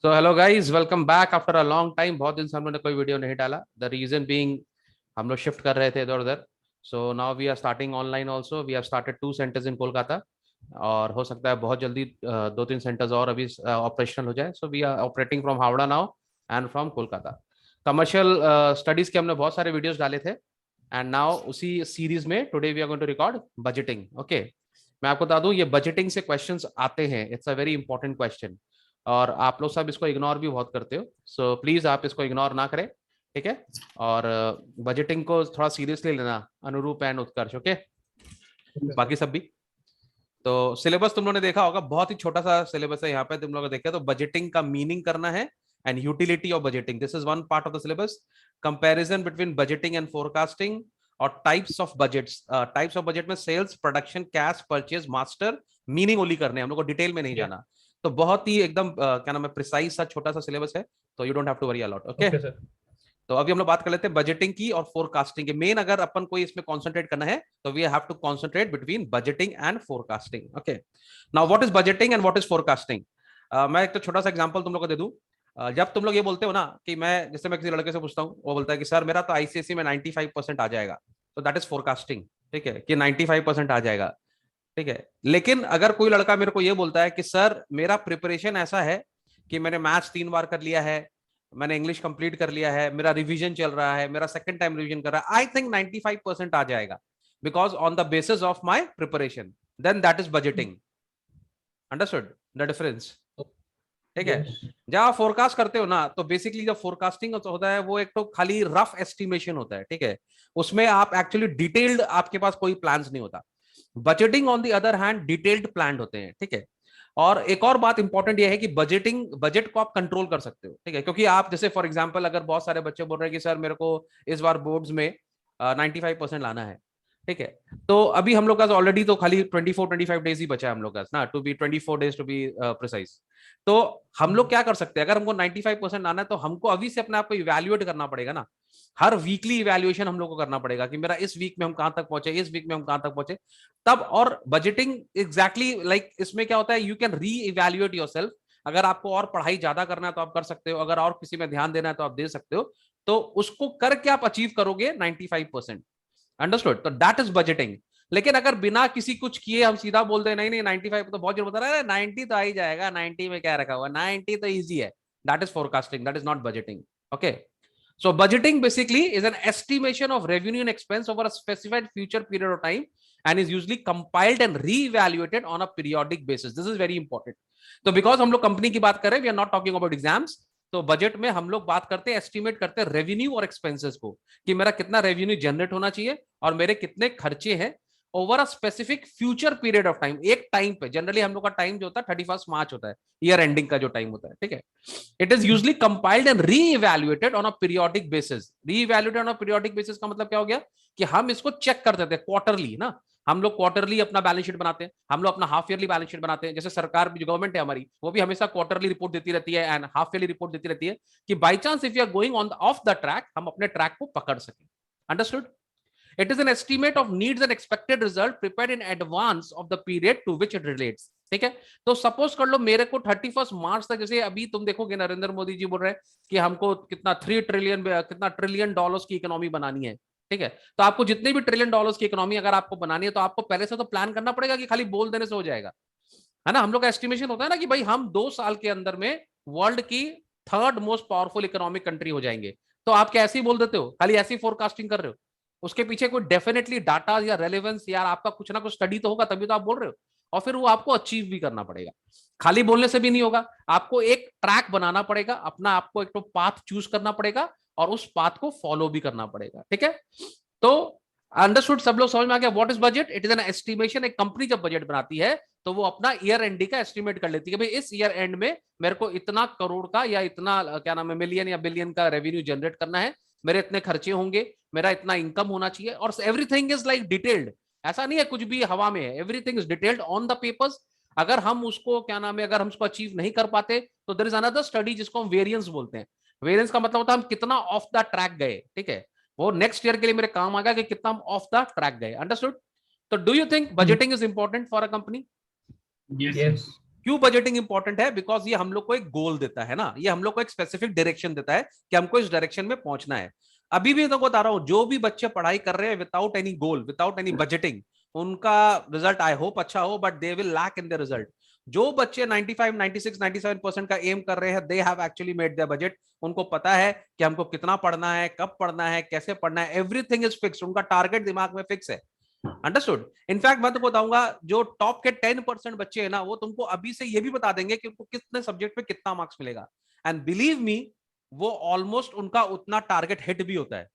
तो hello guys, welcome back after a long time. बहुत दिन से हम लोगों ने कोई वीडियो नहीं डाला। द रीजन बीइंग हम लोग शिफ्ट कर रहे थे इधर उधर। So now we are starting online also. We have started 2 centres in Kolkata, और हो सकता है बहुत जल्दी 2-3 सेंटर्स और अभी ऑपरेशनल हो जाए। So we are operating from Howrah now and from Kolkata. Commercial studies के हमने बहुत सारे वीडियोज डाले थे, एंड नाउ उसी सीरीज में today we are going to record budgeting. Okay, मैं आपको बता दूं, ये बजटिंग से क्वेश्चंस आते हैं। It's a very important question, और आप लोग सब इसको इग्नोर भी बहुत करते हो। सो प्लीज आप इसको इग्नोर ना करें, ठीक है। और बजटिंग को थोड़ा सीरियसली लेना, अनुरूप एंड उत्कर्ष। ओके, बाकी सब भी। तो सिलेबस तुम लोगों ने देखा होगा, बहुत ही छोटा सा सिलेबस है यहाँ पे। तुम लोग देखा तो बजटिंग का मीनिंग करना है and utility of budgeting, this is one part of the syllabus. Comparison between budgeting and forecasting, और types of budgets. Types of budget में sales, production, cash, purchase, master, meaning only करने हैं हम लोग को, डिटेल में नहीं जाना। तो बहुत ही एकदम क्या नाम है, प्रिसाइज सा छोटा सा सिलेबस है, तो you don't have to worry a lot. Okay sir. तो अभी हम लोग बात कर लेते हैं बजटिंग की और फोरकास्टिंग की। मेन अगर अपन कोई इसमें कॉन्सेंट्रेट करना है तो we have to concentrate between budgeting and forecasting. Okay, now what is budgeting and what is forecasting. मैं एक तो छोटा सा एग्जांपल तुम लोग को दे दूं। जब तुम लोग ये बोलते हो ना कि मैं, जैसे मैं किसी लड़के से पूछता हूँ, वो बोलता है कि सर मेरा तो आईसीएसई में 95% आ जाएगा, तो दैट इज फोरकास्टिंग। ठीक है, कि 95% आ जाएगा, ठीक है। लेकिन अगर कोई लड़का मेरे को ये बोलता है कि सर मेरा प्रिपरेशन ऐसा है कि मैंने मैथ्स 3 बार कर लिया है, मैंने इंग्लिश कंप्लीट कर लिया है, मेरा रिवीजन चल रहा है, मेरा सेकंड टाइम रिवीजन कर रहा है, आई थिंक 95% आ जाएगा because on the basis of my preparation, then that is budgeting. Understood the difference? ठीक है। जब आप फोरकास्ट करते हो ना, तो बेसिकली जब फोरकास्टिंग होता है वो एक तो खाली रफ एस्टिमेशन होता है, ठीक है। उसमें आप एक्चुअली डिटेल्ड, आपके पास कोई प्लान्स नहीं होता। Budgeting on the other hand detailed plan होते हैं, ठीक है। और एक और बात इंपॉर्टेंट यह है कि बजट को आप कंट्रोल कर सकते हो, ठीक है। क्योंकि आप जैसे फॉर एग्जांपल, अगर बहुत सारे बच्चे बोल रहे हैं कि सर मेरे को इस बार बोर्ड्स में 95% लाना है, ठीक है। तो अभी हम लोग का ऑलरेडी तो खाली 24-25 डेज ही बचा है हम लोग का ना, to be 24 days to be precise. तो हम लोग क्या कर सकते हैं, अगर हमको 95% लाना है तो हमको अभी से अपने आप को इवैल्यूएट करना पड़ेगा ना। हर वीकली इवैल्यूएशन हम लोग को करना पड़ेगा कि मेरा इस वीक में हम कहां तक पहुंचे, इस वीक में हम कहां तक पहुंचे तब। और बजटिंग एग्जैक्टली लाइक इसमें क्या होता है, यू कैन री इवैल्यूएट योरसेल्फ। अगर आपको और पढ़ाई ज्यादा करना है तो आप कर सकते हो, अगर और किसी में ध्यान देना है तो आप दे सकते हो। तो उसको करके आप अचीव करोगे 95%। अंडरस्टूड? तो दैट इज बजटिंग। लेकिन अगर बिना किसी कुछ किए हम सीधा बोल दे नहीं नहीं 95 तो बहुत जोर बता रहा है, 90 तो आ ही जाएगा, 90 में क्या रखा हुआ, 90 तो इजी है, that is forecasting, that is not budgeting. Okay, so budgeting basically is an estimation of revenue and expense over a specified future period of time and is usually compiled and re-evaluated on a periodic basis. This is very important. तो because हम लोग company की बात कर रहे हैं, we are not talking about exams, तो budget में हम लोग बात करते हैं, एस्टिमेट करते हैं रेवेन्यू और एक्सपेंसेस को, कि मेरा कितना रेवेन्यू जनरेट होना चाहिए और मेरे कितने खर्चे हैं over a specific future period of time. एक टाइम पे, जनरली हम लोग का टाइम जो होता है 31 मार्च होता है, ईयर एंडिंग का जो टाइम होता है, ठीक है। It is usually compiled and re-evaluated on a periodic basis. Re-evaluated on a periodic basis का मतलब क्या हो गया कि हम इसको चेक करते थे क्वार्टरली ना। हम लोग क्वार्टरली अपना बैलेंस शीट बनाते हैं, हम लोग अपना हाफ ईयरली बैलेंस शीट बनाते हैं। जैसे सरकार जो गवर्नमेंट है हमारी, वो भी हमेशा क्वार्टरली रिपोर्ट देती रहती है एंड हाफ ईयरली रिपोर्ट देती रहती है, कि by chance if you are going on off the track, हम अपने ट्रैक को पकड़ सके। Understood? It is an estimate of needs and expected result prepared in advance of the period to which it relates. ठीक है। तो suppose कर लो मेरे को 31 मार्च तक, जैसे अभी तुम देखोगे नरेंद्र मोदी जी बोल रहे हैं कि हमको कितना 3 ट्रिलियन डॉलर्स की इकोनॉमी बनानी है, ठीक है। तो आपको जितने भी ट्रिलियन डॉलर्स की इकोनॉमी अगर आपको बनानी है तो आपको पहले से तो प्लान करना पड़ेगा, कि खाली बोल देने से हो जाएगा, है ना। हम लोग का एस्टिमेशन होता है ना कि भाई हम 2 साल के अंदर में वर्ल्ड की third most powerful economic country हो जाएंगे। तो आप क्या ऐसे ही बोल देते हो, खाली ऐसी फोरकास्टिंग कर रहे हो? उसके पीछे कोई डेफिनेटली डाटा या रेलेवेंस, यार आपका कुछ ना कुछ स्टडी तो होगा, तभी तो आप बोल रहे हो। और फिर वो आपको अचीव भी करना पड़ेगा, खाली बोलने से भी नहीं होगा। आपको एक ट्रैक बनाना पड़ेगा अपना, आपको एक तो पाथ चूज करना पड़ेगा और उस पाथ को फॉलो भी करना पड़ेगा, ठीक है। तो अंडरस्टूड? सब लोग समझ में आ गया what is budget? It is an estimation. एक कंपनी जब बजट बनाती है तो वो अपना ईयर एंड का एस्टिमेट कर लेती है, भाई इस ईयर एंड में मेरे को इतना करोड़ का या इतना क्या नाम है, मिलियन या बिलियन का रेवेन्यू जनरेट करना है, मेरे इतने खर्चे होंगे, मेरा इतना इनकम होना चाहिए, और एवरीथिंग इज लाइक डिटेल्ड। ऐसा नहीं है कुछ भी हवा में है, everything is detailed on the papers. अगर हम उसको क्या नाम है, अगर हम उसको अचीव नहीं कर पाते तो देयर इज अनदर स्टडी जिसको हम वेरिएंस बोलते हैं। वेरिएंस का मतलब होता है हम कितना ऑफ द ट्रैक गए, ठीक है। वो नेक्स्ट ईयर के लिए मेरे काम आ गया कि कितना हम ऑफ द ट्रैक गए। अंडरस्टूड? तो do you think budgeting is important for a company? Yes. क्यों बजटिंग इंपॉर्टेंट है? बिकॉज ये हम लोग को एक गोल देता है ना, ये हम लोग को एक स्पेसिफिक डायरेक्शन देता है कि हमको इस डायरेक्शन में पहुंचना है। अभी भी तो बता रहा हूं, जो भी बच्चे पढ़ाई कर रहे हैं without any goal, without any budgeting, उनका रिजल्ट आई होप अच्छा हो, but they will lack in the result. जो बच्चे 95, 96, 97% का एम कर रहे हैं, they have actually made their budget. उनको पता है कि हमको कितना पढ़ना है, कब पढ़ना है, कैसे पढ़ना है, एवरीथिंग इज फिक्स, उनका टारगेट दिमाग में फिक्स है। अंडरस्टूड? इनफैक्ट मैं तुमको बताऊंगा, जो टॉप के 10% बच्चे हैं ना, वो तुमको अभी से ये भी बता देंगे कि उनको कितने सब्जेक्ट में कितना मार्क्स मिलेगा। एंड बिलीव मी, वो ऑलमोस्ट उनका उतना टारगेट हिट भी होता है।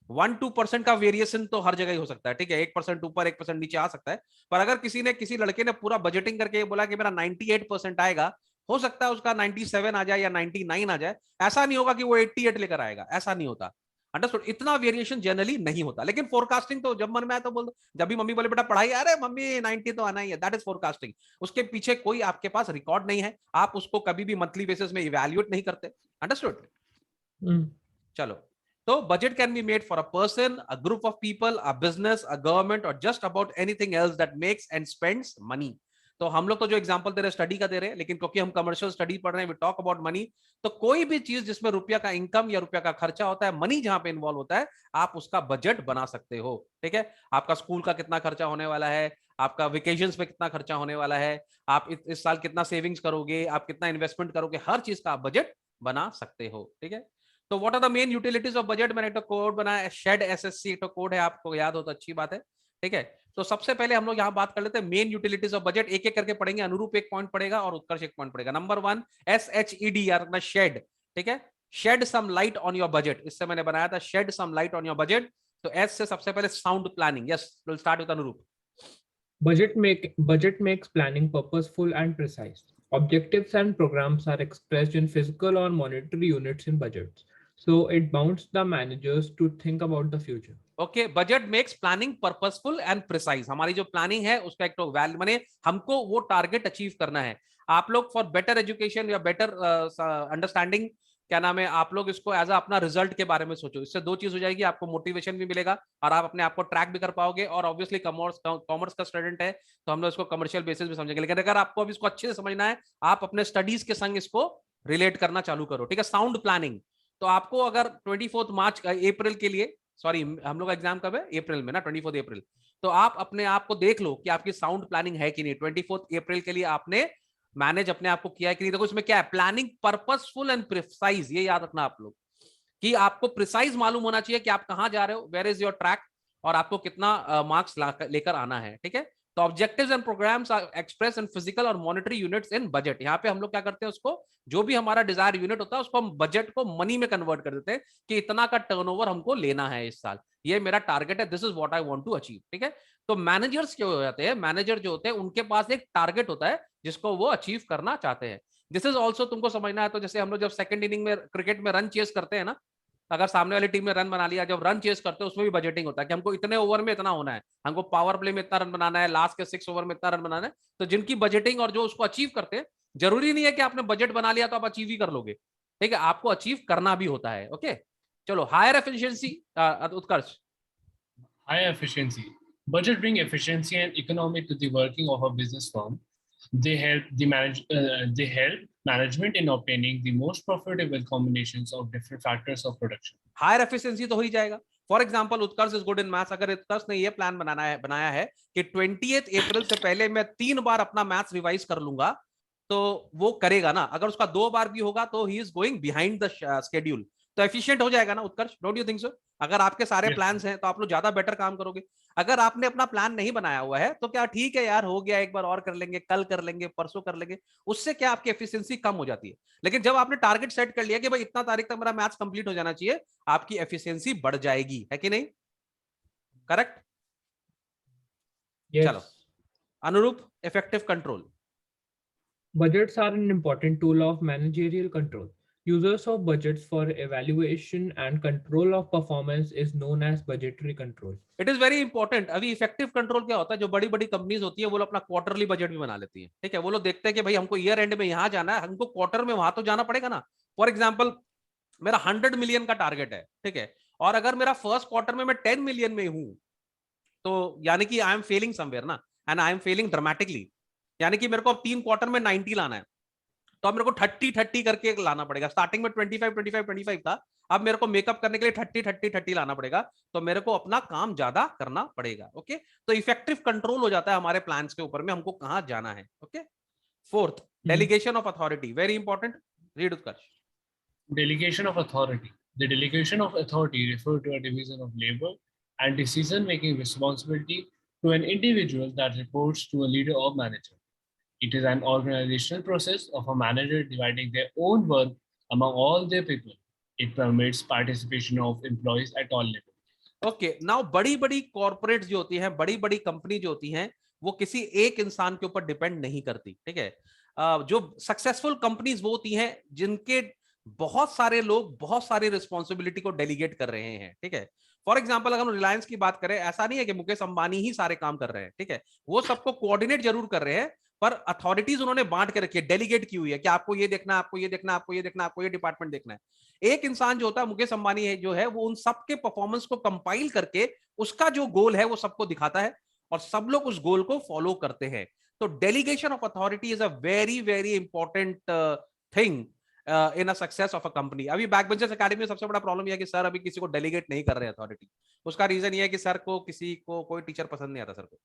1-2% का वेरिएशन तो हर जगह ही हो सकता है, ठीक है, 1% ऊपर 1% नीचे आ सकता है। पर अगर किसी लड़के ने पूरा बजटिंग करके बोला कि मेरा 98% आएगा, हो सकता है उसका 97 आ जाए या 99 आ जाए। ऐसा नहीं होगा कि वो 88 लेकर आएगा, ऐसा नहीं होता। अंडरस्टूड? इतना वेरिएशन जनरली नहीं होता। लेकिन फोरकास्टिंग तो जब मन में आए तो बोल दो। जब भी मम्मी बोले बेटा पढ़ाई, अरे मम्मी 90 तो आना ही है, दैट इज फोरकास्टिंग। उसके पीछे कोई आपके पास रिकॉर्ड नहीं है, आप उसको कभी भी मंथली बेसिस में इवैल्यूएट नहीं करते। अंडरस्टूड? चलो, तो budget can be made for a person, a group of people, a business, a government, or just about anything else that makes and spends money. तो हम लोग तो जो एग्जांपल दे रहे हैं स्टडी का दे रहे हैं, लेकिन क्योंकि हम कमर्शियल स्टडी पढ़ रहे हैं, वी टॉक अबाउट मनी। तो कोई भी चीज जिसमें रुपया का इनकम या रुपया का खर्चा होता है, मनी जहां पे इन्वॉल्व होता है, आप उसका बजट बना सकते हो। ठीक है, आपका स्कूल का कितना खर्चा होने वाला है, आपका वेकेशंस पे कितना खर्चा होने वाला है, आप इस साल कितना सेविंग्स करोगे, आप कितना इन्वेस्टमेंट करोगे, हर चीज का आप बजट बना सकते हो। ठीक है, तो what are the main utilities of budget? मैंने एक कोड बनाया, शेड एसएससी एक कोड है, आपको याद हो तो अच्छी बात है। ठीक है, तो सबसे पहले हम लोग यहाँ बात कर लेते हैं मेन यूटिलिटीज ऑफ बजट। एक एक करके पढ़ेंगे, अनुरूप एक पॉइंट पड़ेगा और उत्कर्ष एक पॉइंट पड़ेगा। नंबर 1, SHED यार, शेड। ठीक है, shed some light on your budget, इससे मैंने बनाया था, shed some light on your budget. तो एस से सबसे पहले sound planning. Yes, will start with Anurup. Budget makes planning purposeful and precise. Objectives and programs are expressed in physical or monetary units in budgets. So it bounds the managers to think about the future. Okay, budget makes planning purposeful and precise. हमारी जो planning है उसका एक तो value, माने हमको वो target achieve करना है। आप लोग फॉर बेटर एजुकेशन या बेटर अंडरस्टैंडिंग, क्या नाम है, आप लोग इसको एज अपना रिजल्ट के बारे में सोचो। इससे दो चीज हो जाएगी, आपको मोटिवेशन भी मिलेगा और आप अपने आप को ट्रैक भी कर पाओगे। और ऑब्वियसली कॉमर्स का स्टूडेंट है तो हम लोग इसको कमर्शियल बेसिस भी समझेंगे। लेकिन अगर आपको अभी इसको अच्छे से समझना है, आप अपने स्टडीज के संग इसको रिलेट करना चालू करो। ठीक है, साउंड प्लानिंग। तो आपको अगर 24 मार्च अप्रैल के लिए, सॉरी हम लोग का एग्जाम कब है, अप्रैल में ना, 24 अप्रैल। तो आप अपने आप को देख लो कि आपकी साउंड प्लानिंग है कि नहीं। 24 अप्रैल के लिए आपने मैनेज अपने आप को किया है कि नहीं। देखो इसमें क्या है, प्लानिंग पर्पसफुल एंड प्रिसाइज, ये याद रखना आप लोग, कि आपको प्रिसाइज मालूम होना चाहिए कि आप कहां जा रहे हो, वेयर इज योर ट्रैक, और आपको कितना मार्क्स लेकर आना है। ठीक है, तो objectives and programmes are express in physical और मॉनेटरी यूनिट्स इन बजट। यहाँ पे हम लोग क्या करते हैं, उसको जो भी हमारा डिजायर यूनिट होता है उसको हम बजट को मनी में कन्वर्ट कर देते हैं कि इतना का टर्नओवर हमको लेना है इस साल, ये मेरा टारगेट है, this is what I want to achieve. ठीक है, तो मैनेजर्स जो हो जाते हैं, मैनेजर जो होते हैं, उनके पास एक टारगेट होता है जिसको वो अचीव करना चाहते हैं। दिस इज ऑल्सो तुमको समझना है। तो जैसे हम लोग जब सेकंड इनिंग में क्रिकेट में रन चेस करते हैं ना, अगर सामने वाली टीम ने रन बना लिया, जब रन चेस करते हैं उसमें भी बजटिंग होता है कि हमको इतने ओवर में इतना होना है, हमको पावर प्ले में इतना रन बनाना है, लास्ट के 6 ओवर में इतना रन बनाना है। तो जिनकी बजटिंग और जो उसको अचीव करते हैं, जरूरी नहीं है कि आपने बजट बना लिया तो आप अचीव ही कर लोगे। ठीक है, आपको अचीव करना भी होता है। ओके, चलो, higher efficiency, Utkarsh. High efficiency. Budget bring efficiency and economy to the working of a business firm. They help management in obtaining the most profitable combinations of different factors of production. Higher efficiency तो हो ही जाएगा। For example, Utkarsh is good in maths. अगर उत्कर्ष ने ये plan बनाया है कि 20 अप्रैल से पहले मैं 3 बार अपना मैथ्स रिवाइज कर लूंगा, तो वो करेगा ना। अगर उसका 2 बार भी होगा तो he is going behind the schedule. तो एफिशिएंट हो जाएगा ना उत्कर्ष, डोंट यू थिंक सो? अगर आपके सारे प्लान्स हैं तो आप लोग ज्यादा बेटर काम करोगे। अगर आपने अपना प्लान नहीं बनाया हुआ है तो क्या, ठीक है यार, हो गया, एक बार और कर लेंगे, कल कर लेंगे, परसों कर लेंगे, उससे क्या आपकी एफिशिएंसी कम हो जाती है। लेकिन जब आपने टारगेट सेट कर लिया कि भाई इतना तारीख तक मेरा मैथ्स कंप्लीट हो जाना चाहिए, आपकी एफिशिएंसी बढ़ जाएगी, है कि नहीं? करेक्ट? Yes. चलो, अनुरूप, effective control. Budgets are an important tool of managerial control. Users of budgets for evaluation and control of performance is known as budgetary control. It is very important. अभी effective control क्या होता है, जो बड़ी बड़ी companies होती है वो लोग अपना क्वार्टरली बजट भी बना लेती है। ठीक है, वो लोग देखते हैं कि भाई हमको ईयर एंड में यहाँ जाना है, हमको क्वार्टर में वहां तो जाना पड़ेगा ना। फॉर एग्जाम्पल, मेरा 100 मिलियन का टारगेट है, ठीक है, और अगर मेरा फर्स्ट क्वार्टर में मैं 10 मिलियन में हूं, तो यानी कि आई एम फेलिंग समवेयर ना, and I am Fehling dramatically. यानी कि मेरे को अब 3 क्वार्टर में 90 लाना है, तो अब मेरे को 30-30 करके लाना पड़ेगा। स्टार्टिंग में 25-25-25 था, अब मेरे को मेकअप करने के लिए 30-30-30 लाना पड़ेगा, तो मेरे को अपना काम ज्यादा करना पड़ेगा। ओके, तो इफेक्टिव कंट्रोल हो जाता है हमारे प्लान्स के ऊपर में, हमको कहां जाना है। Okay, fourth, delegation of authority, very important. Read Utkarsh. Delegation of authority. The delegation of authority refers to a division of labor and decision-making responsibility to an individual that reports to a leader or manager. It is an organizational process of a manager dividing their own work among all their people. It permits participation of employees at all levels. Okay, now बड़ी बड़ी corporates जो होती हैं, बड़ी बड़ी company जो होती हैं, वो किसी एक इंसान के ऊपर डिपेंड नहीं करती। ठीक है, जो सक्सेसफुल कंपनीज वो होती हैं जिनके बहुत सारे लोग बहुत सारी रिस्पॉन्सिबिलिटी को डेलीगेट कर रहे हैं। ठीक है, फॉर एग्जाम्पल अगर हम रिलायंस की बात करें, ऐसा नहीं है कि मुकेश अंबानी ही सारे काम कर रहे हैं। ठीक है, वो सबको कोऑर्डिनेट जरूर कर रहे हैं, पर अथॉरिटीज उन्होंने बांट के रखी है, डेलीगेट की हुई है कि आपको ये देखना, आपको ये देखना, आपको ये देखना, आपको ये डिपार्टमेंट देखना है। एक इंसान जो होता है, मुकेश अंबानी है जो है, वो उन सबके परफॉर्मेंस को कंपाइल करके उसका जो गोल है वो सबको दिखाता है, और सब लोग उस गोल को फॉलो करते हैं। तो delegation of authority is a very very important thing in a success of a company. अभी बैकबेंचर्स एकेडमी में सबसे बड़ा प्रॉब्लम यह है कि सर अभी किसी को डेलीगेट नहीं कर रहे अथॉरिटी। उसका रीजन ये है कि सर को किसी को कोई टीचर पसंद नहीं आता सर को।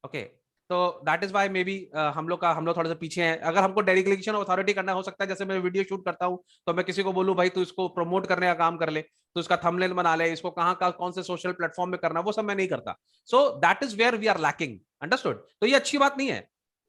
ओके, तो that is why maybe हम लोग थोड़े से पीछे हैं। अगर हमको डेलीगेशन ऑफ अथॉरिटी करना हो सकता है, जैसे मैं वीडियो शूट करता हूं तो मैं किसी को बोलूं भाई तू इसको प्रमोट करने का काम कर ले, तो इसका थंबनेल बना ले, इसको कहां का कौन से सोशल प्लेटफॉर्म में करना, वो सब मैं नहीं करता। So that is where we are lacking, understood. तो ये अच्छी बात नहीं है,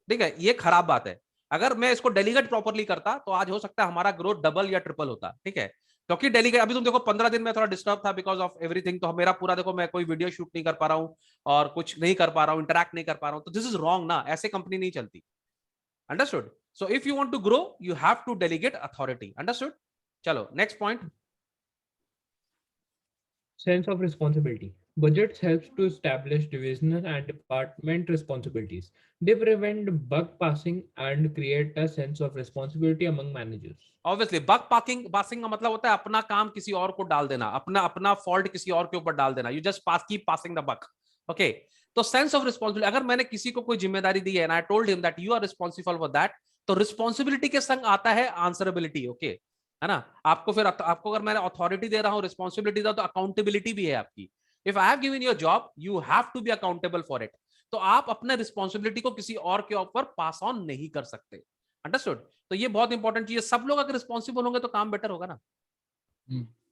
ठीक है, ये खराब बात है। अगर मैं इसको डेलीगेट प्रॉपरली करता तो आज हो सकता है हमारा ग्रोथ डबल या ट्रिपल होता। ठीक है, क्योंकि डेलीगेट अभी तुम देखो 15 दिन में थोड़ा डिस्टर्ब था बिकॉज ऑफ एवरीथिंग, तो मेरा पूरा देखो मैं कोई वीडियो शूट नहीं कर पा रहा हूं और कुछ नहीं कर पा रहा हूं, इंटरैक्ट नहीं कर पा रहा हूं, तो दिस इज रॉन्ग ना, ऐसे कंपनी नहीं चलती। Understood. So if you want to grow you have to delegate authority. Understood. चलो next point. Sense of responsibility. Budgets helps to establish divisional and department responsibilities. They prevent buck passing and create a sense of responsibility among managers. Obviously bug passing का मतलब होता है अपना काम किसी और को डाल देना, अपना फॉल्ट किसी और के ऊपर डाल देना। You just keep passing the buck. Okay, तो सेंस ऑफ रिस्पॉन्सिबिलिटी, अगर मैंने किसी को कोई जिम्मेदारी दी है and I told him that you are responsible for that, तो रिस्पॉन्सिबिलिटी के संग आता है आंसरेबिलिटी। ओके, है ना। आपको फिर आपको अगर मैंने अथॉरिटी दे रहा हूं, रिस्पॉन्सिबिलिटी दे, तो अकाउंटेबिलिटी भी है आपकी। If I have given your job you have to be accountable for it. तो आप अपने रिस्पॉन्सिबिलिटी को किसी और के ऊपर पास ऑन नहीं कर सकते। अंडरस्टूड। तो ये बहुत इंपॉर्टेंट चीज है। सब लोग अगर रिस्पॉन्सिबल होंगे तो काम बेटर होगा ना,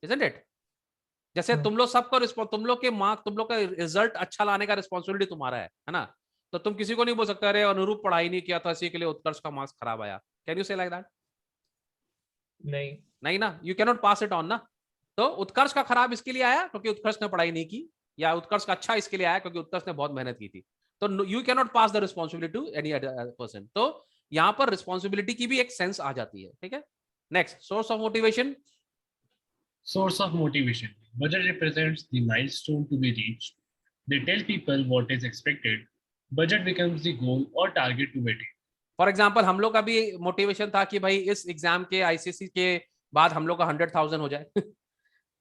इजंट इट। जैसे तुम लोग सबको तुम लोग के मार्क, तुम लोग का रिजल्ट अच्छा लाने का रिस्पॉन्सिबिलिटी तुम्हारा है ना। तो तुम किसी को नहीं बोल सकते अरे अनुरूप पढ़ाई नहीं किया था इसी के लिए उत्कर्ष का मार्क्स खराब आया। कैन यू से लाइक दैट? नहीं ना, you can not pass it on ना। तो उत्कर्ष का खराब इसके लिए आया क्योंकि उत्कर्ष ने पढ़ाई नहीं की, या उत्कर्ष का अच्छा इसके लिए आया क्योंकि उत्कर्ष ने बहुत मेहनत की थी। तो you can not pass the responsibility to any other person. तो यहां पर रिस्पॉन्सिबिलिटी की भी एक सेंस आ जाती है। ठीक है, next, source of motivation. Source of motivation. Budget represents the milestone to be reached. They tell people what is expected. Budget becomes the goal or target to be attained. For example हम लोग का भी motivation था कि भाई इस exam के ICSE के बाद हम लोग का 100,000 हो जाए।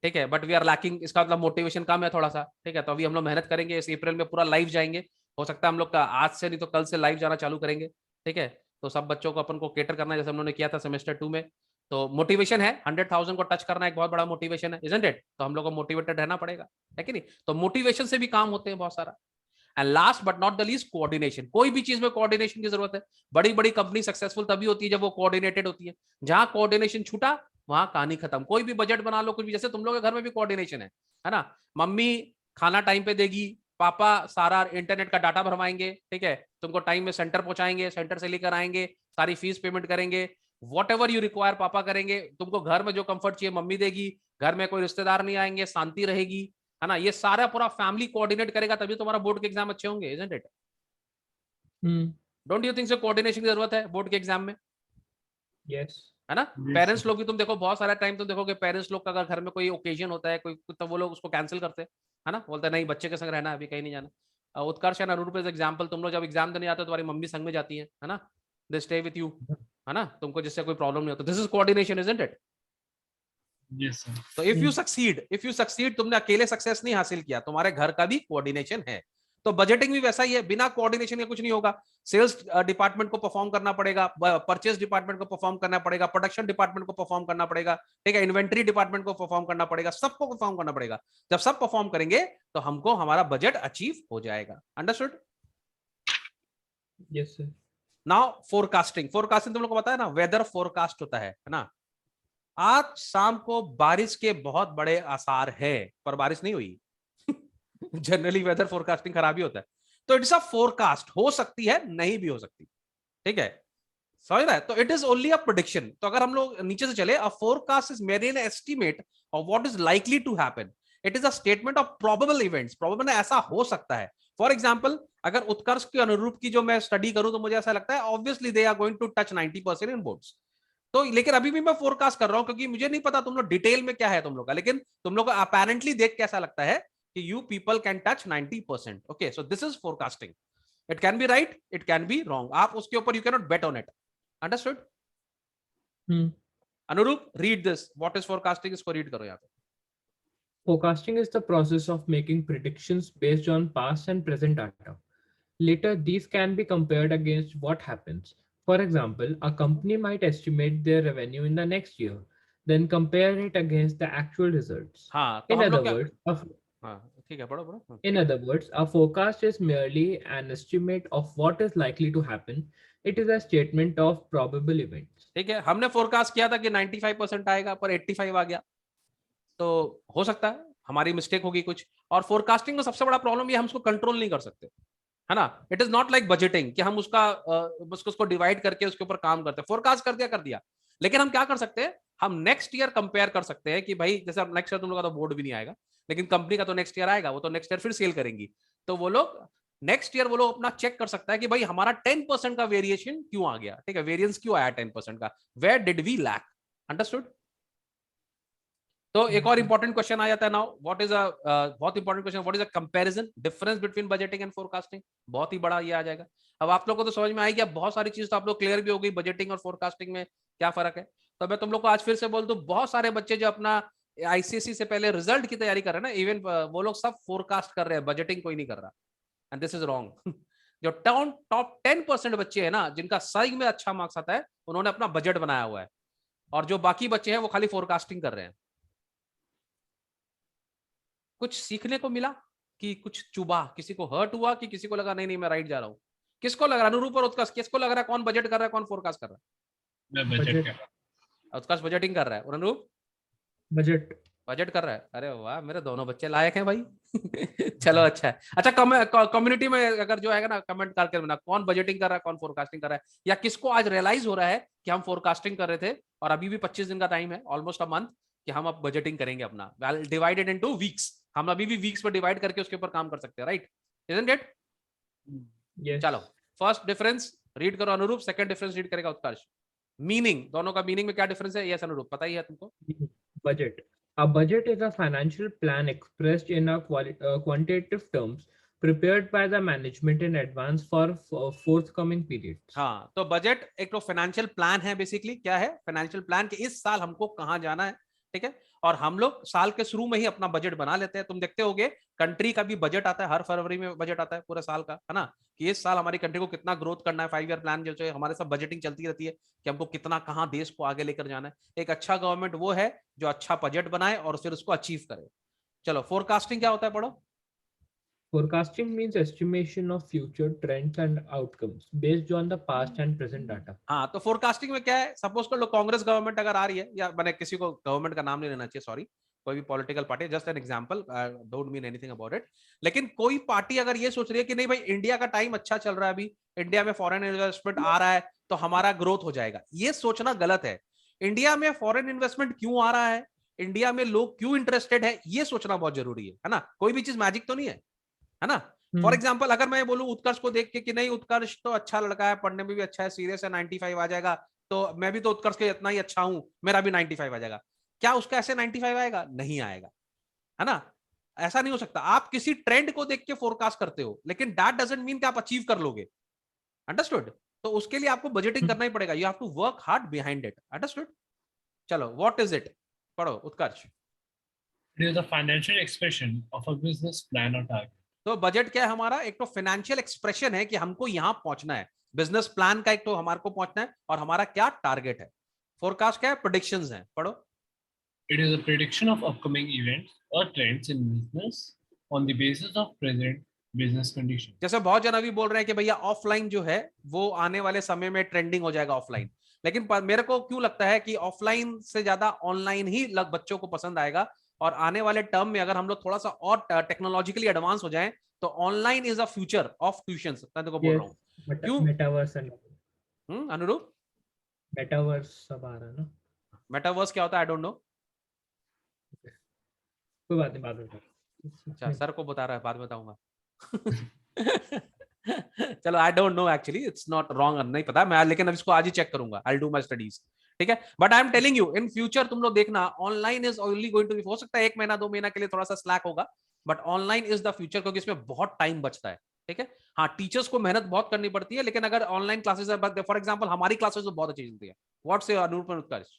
ठीक है, बट वी आर लैकिंग, इसका मतलब मोटिवेशन कम है थोड़ा सा। ठीक है, तो अभी हम लोग मेहनत करेंगे, इस अप्रैल में पूरा लाइव जाएंगे। हो सकता है हम लोग का आज से नहीं तो कल से लाइव जाना चालू करेंगे। ठीक है, तो सब बच्चों को अपन को केटर करना है जैसे हम लोगों ने किया था सेमेस्टर 2 में। तो मोटिवेशन है, 100,000 को टच करना एक बहुत बड़ा मोटिवेशन है, इजंट इट। तो हम लोग को मोटिवेटेड रहना पड़ेगा, है कि नहीं। तो मोटिवेशन से भी काम होते हैं बहुत सारा। And last but not the least, coordination. कोई भी चीज में कोऑर्डिनेशन की जरूरत है। बड़ी बड़ी कंपनी सक्सेसफुल तभी होती है जब वो कोऑर्डिनेटेड होती है। जहां कोऑर्डिनेशन छूटा वहां कहानी खत्म। कोई भी बजट बना लो, कुछ भी, जैसे तुम लोग के घर में भी कोऑर्डिनेशन है ना। मम्मी खाना टाइम पे देगी, पापा सारा इंटरनेट का डाटा भरवाएंगे, ठीक है, तुमको टाइम में सेंटर पहुंचाएंगे, सेंटर से लेकर आएंगे, सारी फीस पेमेंट करेंगे, वॉट एवर यू रिक्वायर पापा करेंगे। तुमको घर में जो कंफर्ट चाहिए मम्मी देगी, घर में कोई रिश्तेदार नहीं आएंगे, शांति रहेगी, है ना। ये सारा पूरा फैमिली कोऑर्डिनेट करेगा तभी तुम्हारा बोर्ड के एग्जाम अच्छे होंगे, isn't it. Don't you think so coordination की जरूरत है बोर्ड के एग्जाम में? यस, है ना। पेरेंट्स लोग भी तुम देखो बहुत सारा टाइम तुम देखोगे पेरेंट्स लोग का अगर घर में कोई ओकेजन होता है कोई, तो वो लोग उसको कैंसिल करते हैं, है ना, बोलते हैं नहीं बच्चे के संग रहना है, अभी कहीं नहीं जाना। उत्कर्ष एंड अनुरूप एग्जाम्पल, तुम लोग जब एग्जाम देने जाते हो तुम्हारी मम्मी संग में जाती है ना, दे स्टे विथ यू, है ना, तुमको जिससे कोई प्रॉब्लम नहीं होता। This is coordination, isn't it. Yes, sir. तो इफ यू सक्सीड तुमने अकेले सक्सेस नहीं हासिल किया, तुम्हारे घर का भी कोऑर्डिनेशन है। तो बजटिंग भी वैसा ही है, बिना कोऑर्डिनेशन के कुछ नहीं होगा। सेल्स डिपार्टमेंट को परफॉर्म करना पड़ेगा, परचेस डिपार्टमेंट को परफॉर्म करना पड़ेगा, प्रोडक्शन डिपार्टमेंट को परफॉर्म करना पड़ेगा, ठीक है, इन्वेंटरी डिपार्टमेंट को परफॉर्म करना पड़ेगा, सबको परफॉर्म करना पड़ेगा। जब सब परफॉर्म करेंगे तो हमको हमारा बजट अचीव हो जाएगा। Understood? Yes, sir. Now forecasting. Forecasting तुम लोग को पता है ना, वेदर फोरकास्ट होता है ना। आज शाम को बारिश के बहुत बड़े आसार है, पर बारिश नहीं हुई। जनरली वेदर फोरकास्टिंग खराब ही होता है। तो इट्स अ फोरकास्ट, हो सकती है नहीं भी हो सकती, ठीक है, समझ रहा है? तो it is only a prediction. तो अगर हम लोग नीचे से चले, a forecast is merely an estimate of what is likely to happen. It is a statement of probable events. Probable ऐसा हो सकता है। फॉर एग्जाम्पल, अगर उत्कर्ष के अनुरूप की जो मैं स्टडी करूं तो मुझे ऐसा लगता है obviously they are going to touch 90% in boards. तो लेकिन अभी भी मैं फोरकास्ट कर रहा हूं क्योंकि मुझे नहीं पता तुम लोग डिटेल में क्या है तुम लोग का, लेकिन तुम लोग को अपेरेंटली देख के ऐसा लगता है कि you people can touch 90%। Okay, so this is forecasting. It can be right, it can be wrong, आप उसके ऊपर you can not bet on it. Understood? Anurup, read this, what is forecasting, इसको रीड करो यहाँ पे। Forecasting is the process of making predictions based on past and present data. Later, these can be compared against what happens. For example, a company might estimate their revenue in the next year, then compare it against the actual results. हाँ, तो In हम other लोग क्या, words, हाँ ठीक है, पढ़ो पढ़ो। in other words, a forecast is merely an estimate of what is likely to happen. It is a statement of probable events. ठीक है, हमने फोरकास्ट किया था कि 95% आएगा, पर 85 आ गया, तो हो सकता है हमारी मिस्टेक होगी कुछ। और फोरकास्टिंग में सबसे बड़ा प्रॉब्लम ये, हम उसको कंट्रोल नहीं कर सकते, है ना। It is not like budgeting कि हम उसको डिवाइड करके उसके ऊपर काम करते हैं। फोरकास्ट कर दिया, लेकिन हम क्या कर सकते हैं, हम नेक्स्ट ईयर कंपेयर कर सकते हैं कि भाई जैसे नेक्स्ट ईयर तुम लोग का तो बोर्ड भी नहीं आएगा, लेकिन कंपनी का तो नेक्स्ट ईयर आएगा, वो तो नेक्स्ट ईयर फिर सेल करेंगी। तो वो लोग नेक्स्ट ईयर वो लोग अपना चेक कर सकता है कि भाई हमारा 10% का वेरिएशन क्यों आ गया, ठीक है, वेरिएंस क्यों आया 10% का, where did we lack. Understood? तो एक और इंपॉर्टेंट क्वेश्चन आ जाता है नाउ, व्हाट इज अ बहुत important question, what is a comparison difference between budgeting and forecasting. बहुत ही बड़ा ये आ जाएगा। अब आप लोगों को तो समझ में आएगी, अब बहुत सारी चीज तो आप लोग क्लियर भी हो गई, बजटिंग और फोरकास्टिंग में क्या फर्क है। तो मैं तुम लोग को आज फिर से बोल दूं, बहुत सारे बच्चे जो अपना आईसीएसई से पहले रिजल्ट की तैयारी कर रहे हैं ना, इवन वो लोग सब फोरकास्ट कर रहे हैं, बजटिंग कोई नहीं कर रहा, एंड दिस इज रॉन्ग। जो टॉप 10% बच्चे हैं ना, जिनका सही में अच्छा मार्क्स आता है, उन्होंने अपना बजट बनाया हुआ है, और जो बाकी बच्चे हैं वो खाली फोरकास्टिंग कर रहे हैं। कुछ सीखने को मिला कि कुछ चुबा, किसी को हर्ट हुआ कि किसी को लगा नहीं नहीं मैं राइट जा रहा हूं? किसको लग रहा है, अनुरूप और उत्कर्ष, किसको लग रहा है कौन बजट कर रहा है कौन फोरकास्ट कर रहा मैं बजट Budget. कर रहा है? उत्कर्ष बजटिंग कर रहा है और अनुरूप Budget. बजट कर रहा है। अरे वाह, मेरे दोनों बच्चे लायक हैं भाई। चलो अच्छा है। अच्छा, कम्युनिटी में अगर जो है ना, कमेंट करके बताना कौन बजटिंग कर रहा है कौन फोरकास्टिंग कर रहा है, या किसको आज रियलाइज हो रहा है कि हम फोरकास्टिंग कर रहे थे और अभी भी 25 दिन का टाइम है, ऑलमोस्ट अ मंथ, कि हम अब बजटिंग करेंगे अपना, डिवाइडेड इनटू वीक्स। हम अभी भी वीक्स पर डिवाइड करके उसके ऊपर काम कर सकते हैं, राइट? Isn't it? Yes. चलो, फर्स्ट डिफरेंस रीड करो अनुरूप, सेकंड डिफरेंस रीड करेगा उत्कर्ष। मीनिंग, दोनों का मीनिंग में क्या डिफरेंस है, यस अनुरूप पता ही है तुमको। Budget. A budget is a financial plan expressed in a quantitative terms prepared by the management in advance for forthcoming periods. हाँ, तो बजट एक तो फाइनेंशियल प्लान है। बेसिकली क्या है फाइनेंशियल प्लान, कि इस साल हमको कहाँ जाना है, ठीक है, और हम लोग साल के शुरू में ही अपना बजट बना लेते हैं। तुम देखते होगे कंट्री का भी बजट आता है, हर फरवरी में बजट आता है पूरे साल का, है ना, कि इस साल हमारी कंट्री को कितना ग्रोथ करना है। 5 ईयर प्लान जो है हमारे साथ बजटिंग चलती रहती है कि हमको कितना कहाँ देश को आगे लेकर जाना है। एक अच्छा गवर्नमेंट वो है जो अच्छा बजट बनाए और फिर उसको अचीव करे। चलो, फोरकास्टिंग क्या होता है, पढ़ो। Forecasting means estimation of future trends and outcomes based on the past and present data. हाँ, तो फोरकास्टिंग में क्या है, सपोज कर लो कांग्रेस गवर्नमेंट अगर आ रही है, या मैंने किसी को गवर्नमेंट का नाम नहीं लेना चाहिए, सॉरी, कोई भी political party, just an example, don't mean anything about it. लेकिन कोई पार्टी अगर ये सोच रही है कि नहीं भाई इंडिया का टाइम अच्छा चल रहा है, अभी इंडिया में फॉरेन इन्वेस्टमेंट आ रहा है तो हमारा ग्रोथ हो जाएगा, ये सोचना गलत है। इंडिया में फॉरेन इन्वेस्टमेंट क्यों आ रहा है, इंडिया में लोग क्यों इंटरेस्टेड है, ये सोचना बहुत जरूरी है ना। कोई भी चीज मैजिक तो नहीं है ना। फॉर एग्जाम्पल, अगर मैं बोलूं उत्कर्ष को देख के कि नहीं उत्कर्ष तो अच्छा लड़का है, पढ़ने में भी अच्छा है, सीरियस है, 95 आ जाएगा, तो मैं भी तो उत्कर्ष के इतना ही अच्छा हूं, मेरा भी 95 आ जाएगा, क्या उसका ऐसे 95 आएगा? नहीं आएगा, है ना। ऐसा नहीं हो सकता। आप किसी ट्रेंड को देख के फोरकास्ट करते हो, लेकिन दैट डजंट मीन कि आप अचीव कर लोगे। अंडरस्टूड? तो उसके लिए आपको बजटिंग करना ही पड़ेगा, you have to work hard behind it. Understood? चलो, व्हाट इज इट, पढ़ो Utkarsh. It is the financial expression of a business plan or target. तो बजट क्या है हमारा, एक तो फाइनेंशियल एक्सप्रेशन है कि हमको यहां पहुंचना है, बिजनेस प्लान का एक तो हमारे को पहुंचना है, और हमारा क्या टारगेट है। फोरकास्ट क्या है, प्रेडिक्शंस है, पढ़ो। It is a prediction of upcoming events or trends in business on the basis of present business conditions. जैसे बहुत जन अभी बोल रहे हैं कि भैया ऑफलाइन जो है वो आने वाले समय में ट्रेंडिंग हो जाएगा ऑफलाइन, लेकिन मेरे को क्यों लगता है कि ऑफलाइन से ज्यादा ऑनलाइन ही बच्चों को पसंद आएगा, और आने वाले टर्म में अगर हम लोग थोड़ा सा और टेक्नोलॉजिकली एडवांस हो जाएं तो online is a future of tuition, मैं तो बोल रहा हूँ। क्यों मेटावर्स एंड अनुरूप, मेटावर्स सब आ रहा है ना। मेटावर्स क्या होता है, आई डोंट नो। कोई बात नहीं, बाद में अच्छा, सर को बता रहा है, बाद में बताऊंगा। चलो, I don't know actually, it's not wrong, नहीं पता मैं, लेकिन अब इसको आज ही चेक करूंगा, आई डू माय स्टडीज, ठीक है। But I am telling you in future तुम लोग देखना, online is only going to be, हो सकता है 1 महीना 2 महीना के लिए थोड़ा सा स्लैक होगा, but online is the future, क्योंकि इसमें बहुत टाइम बचता है, ठीक है। हाँ, टीचर्स को मेहनत बहुत करनी पड़ती है, लेकिन अगर ऑनलाइन क्लासेस है, फॉर एग्जाम्पल हमारी क्लासेस तो बहुत अच्छी चलती है। व्हाट्स अनूप उत्कर्ष,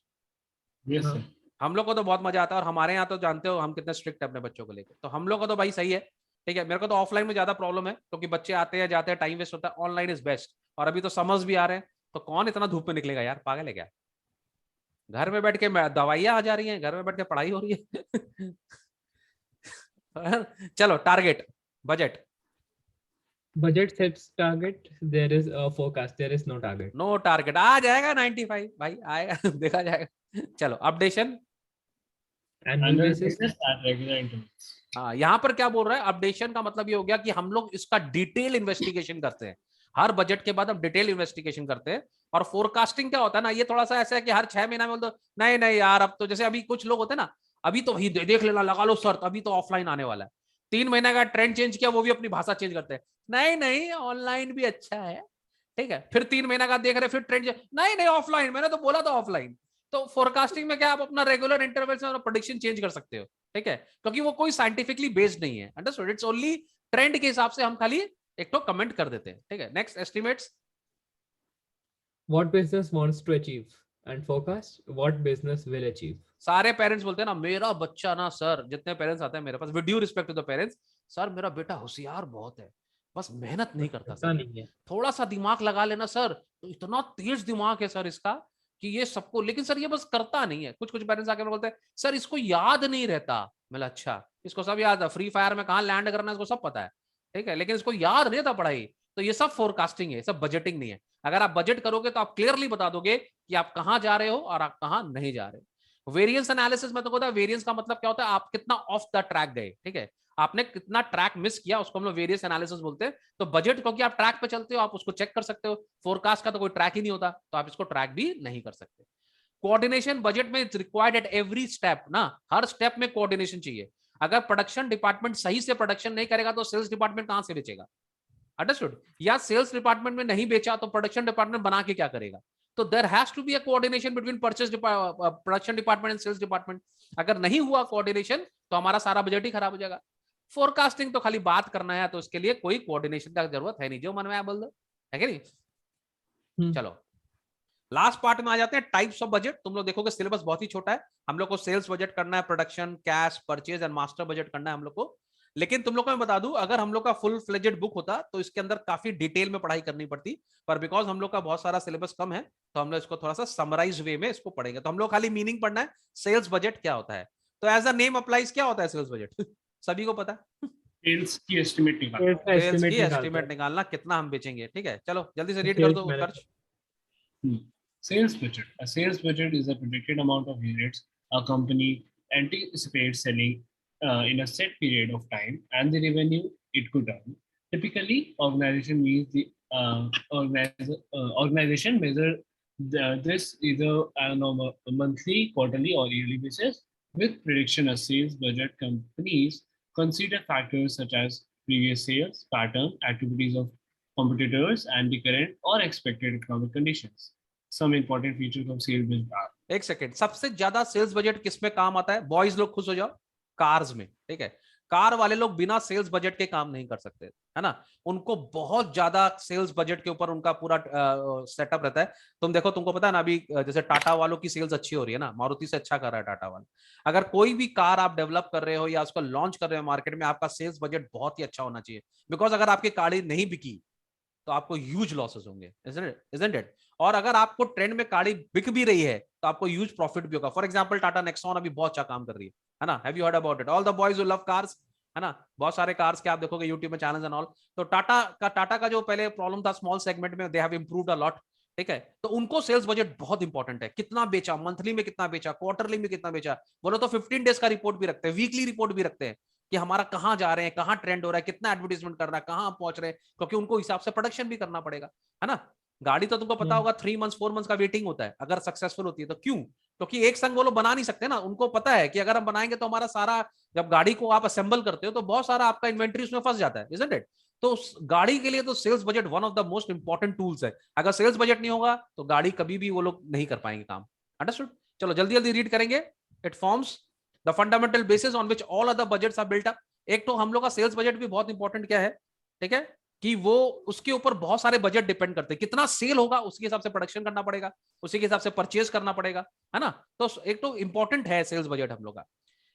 Yes, sir. हम लोग को तो बहुत मजा आता है, और हमारे यहाँ तो जानते हो हम कितने स्ट्रिक्ट है अपने बच्चों को लेकर, तो हम लोग को तो भाई सही है, ठीक है। मेरे को तो ऑफलाइन में ज्यादा प्रॉब्लम है, क्योंकि बच्चे आते हैं जाते हैं, टाइम वेस्ट होता है। ऑनलाइन इज बेस्ट, और अभी तो समर्स भी आ रहे हैं, तो कौन इतना धूप में निकलेगा यार, पागल है क्या। घर में बैठ के दवाइयां आ जा रही हैं, घर में बैठ के पढ़ाई हो रही है। चलो, target, budget. budget sets target, there is a forecast, there is no target. No target, आ जाएगा 95 भाई, आएगा। देखा जाएगा। चलो, updation. Annual Annual basis, basis at regular intervals. हाँ, यहाँ पर क्या बोल रहा है, अपडेशन का मतलब ये हो गया कि हम लोग इसका डिटेल इन्वेस्टिगेशन करते हैं, हर बजट के बाद हम डिटेल इन्वेस्टिगेशन करते हैं। और फोरकास्टिंग क्या होता है ना, ये थोड़ा सा ऐसा है कि हर 6 महीना में बोल दो नहीं नहीं यार, अब तो जैसे अभी कुछ लोग होते हैं ना, अभी तो ही देख लेना, लगा लो शर्त, अभी तो ऑफलाइन आने वाला है। 3 महीने का ट्रेंड चेंज किया, वो भी अपनी भाषा चेंज करते हैं, नहीं नहीं ऑनलाइन भी अच्छा है, ठीक है। फिर 3 महीना का देख रहे, फिर ट्रेंड, नहीं नहीं ऑफलाइन, मैंने तो बोला था ऑफलाइन। तो फोरकास्टिंग में क्या, आप अपना रेगुलर इंटरवल से प्रेडिक्शन चेंज कर सकते हो, ठीक है, क्योंकि वो कोई साइंटिफिकली बेस्ड नहीं है, अंडरस्टूड, इट्स ओनली ट्रेंड के हिसाब से हम खाली एक तो कमेंट कर देते हैं, ठीक है। Next, estimates. what business wants to achieve, and forecast what business will achieve. सारे पेरेंट्स बोलते हैं ना, मेरा बच्चा ना सर, जितने पेरेंट्स आते हैं मेरे पास, with due respect to the parents, sir मेरा बेटा होशियार बहुत है, बस मेहनत नहीं करता पता सर, नहीं है। थोड़ा सा दिमाग लगा लेना सर, तो इतना तेज दिमाग है सर इसका कि ये सबको, लेकिन सर ये बस करता नहीं है। कुछ कुछ पेरेंट्स आके बोलते हैं सर इसको याद नहीं रहता, मतलब अच्छा, इसको सब याद है, फ्री फायर में कहाँ लैंड करना है इसको सब पता है, ठीक है, लेकिन इसको याद नहीं रहता पढ़ाई। तो ये सब फोरकास्टिंग है, सब बजटिंग नहीं है। अगर आप बजट करोगे तो आप क्लियरली बता दोगे कि आप कहाँ जा रहे हो और आप कहाँ नहीं जा रहे हो। वेरिएंस एनालिसिस में तो होता है, वेरिएंस का मतलब क्या होता है, आप कितना ऑफ द ट्रैक गए, ठीक है, आपने कितना ट्रैक मिस किया, उसको हम लोग वेरियस एनालिसिस बोलते हैं। तो बजट, क्योंकि आप ट्रैक पे चलते हो, आप उसको चेक कर सकते हो। फोरकास्ट का तो कोई ट्रैक ही नहीं होता, तो आप इसको ट्रैक भी नहीं कर सकते। कोऑर्डिनेशन बजट में रिक्वायर्ड एट एवरी स्टेप ना, हर स्टेप में कोऑर्डिनेशन चाहिए। अगर प्रोडक्शन डिपार्टमेंट सही से प्रोडक्शन नहीं करेगा तो सेल्स डिपार्टमेंट कहां से बेचेगा, अंडरस्टूड। या सेल्स डिपार्टमेंट में नहीं बेचा तो प्रोडक्शन डिपार्टमेंट बना के क्या करेगा। तो there has to be a coordination between production department and sales department. अगर नहीं हुआ कोऑर्डिनेशन तो हमारा सारा बजट ही खराब हो जाएगा। फोरकास्टिंग तो खाली बात करना है, तो इसके लिए कोई कोऑर्डिनेशन का जरूरत है नहीं, जो मन में आया बोल दो, है कि नहीं। चलो, लास्ट पार्ट में आ जाते हैं, टाइप्स ऑफ बजट। तुम लोग देखोगे सिलेबस बहुत ही छोटा है, हम लोग को सेल्स बजट करना है, production, cash, purchase and master budget करना है हम लोग को। लेकिन तुम लोग को मैं बता दूं, अगर हम लोग का फुल फ्लेजेड बुक होता तो इसके अंदर काफी डिटेल में पढ़ाई करनी पड़ती, पर बिकॉज हम लोग का बहुत सारा सिलेबस कम है, तो हम लोग इसको थोड़ा सा समराइज वे में इसको पढ़ेंगे। तो हम लोग खाली मीनिंग पढ़ना है, सेल्स बजट क्या होता है। तो एज अ नेम अप्लाइज, क्या होता है सेल्स बजट, सभी को पता है। Sales की estimate निकालना. सेल्स की निकालते एस्टिमेट हैं। निकालना, कितना हम बेचेंगे, ठीक है। चलो जल्दी से रीड कर Sales दो उत्कर्ष। Sales budget. A sales budget is a predicted amount of units a company anticipates selling in a set period of time and the revenue it could earn. Typically, organization measure this either on a monthly, quarterly, or yearly basis. With prediction of sales budget, companies consider factors such as previous sales pattern, activities of competitors, and the current or expected economic conditions. Some important features of sales budget are. एक second, सबसे ज्यादा sales budget किसमें काम आता है, boys लोग खुश हो जाओ, कार्स में, ठीक है। कार वाले लोग बिना सेल्स बजट के काम नहीं कर सकते, है ना, उनको बहुत ज्यादा सेल्स बजट के ऊपर उनका पूरा सेटअप रहता है। तुम देखो, तुमको पता है ना, अभी जैसे टाटा वालों की सेल्स अच्छी हो रही है ना, मारुति से अच्छा कर रहा है टाटा वाला। अगर कोई भी कार आप डेवलप कर रहे हो या उसको लॉन्च कर रहे हो मार्केट में, आपका सेल्स बजट बहुत ही अच्छा होना चाहिए, बिकॉज अगर आपकी गाड़ी नहीं बिकी तो आपको ह्यूज लॉसेस होंगे, isn't it? और अगर आपको ट्रेंड में गाड़ी बिक भी रही है तो आपको ह्यूज प्रॉफिट भी होगा। फॉर एग्जांपल टाटा नेक्सॉन अभी बहुत अच्छा काम कर रही है ना, have you heard about it, all the boys who love cars, है ना, बहुत सारे कार्स के आप देखोगे यूट्यूब में चैनल्स एंड ऑल। तो टाटा का जो पहले प्रॉब्लम था स्मॉल सेगमेंट में, they have improved a lot, ठीक है। तो उनको सेल्स बजट बहुत इंपॉर्टेंट है, कितना बेचा, मंथली में कितना बेचा, क्वार्टरली में कितना बेचा, बोलो तो 15 डेज का रिपोर्ट भी रखते हैं, वीकली रिपोर्ट भी रखते हैं कि हमारा कहां जा रहे हैं, कहां ट्रेंड हो रहा है, कितना एडवर्टाइजमेंट करना है, कहां पहुंच रहे हैं, क्योंकि उनको हिसाब से प्रोडक्शन भी करना पड़ेगा, है ना। गाड़ी तो तुमको पता होगा 3 मंथ्स 4 मंथ्स का वेटिंग होता है अगर सक्सेसफुल होती है तो। क्यों? क्योंकि एक संग वो लोग बना नहीं सकते ना, उनको पता है कि अगर हम बनाएंगे तो हमारा सारा, जब गाड़ी को आप असेंबल करते हो तो बहुत सारा आपका इन्वेंट्री उसमें फंस जाता है, isn't it? तो उस गाड़ी के लिए तो sales budget one of the most important tools है। अगर सेल्स बजट नहीं होगा तो गाड़ी कभी भी वो लोग नहीं कर पाएंगे काम। अंडरस्टूड? चलो जल्दी जल्दी रीड करेंगे। It forms the fundamental basis on which all other budgets are built up. एक तो हम लोग का सेल्स बजट भी बहुत इंपॉर्टेंट क्या है, ठीक है, कि वो उसके ऊपर बहुत सारे बजट डिपेंड करते हैं, कितना सेल होगा उसके हिसाब से प्रोडक्शन करना पड़ेगा, उसी के हिसाब से परचेज करना पड़ेगा, है ना। तो एक तो इंपॉर्टेंट है सेल्स बजट हम लोग का।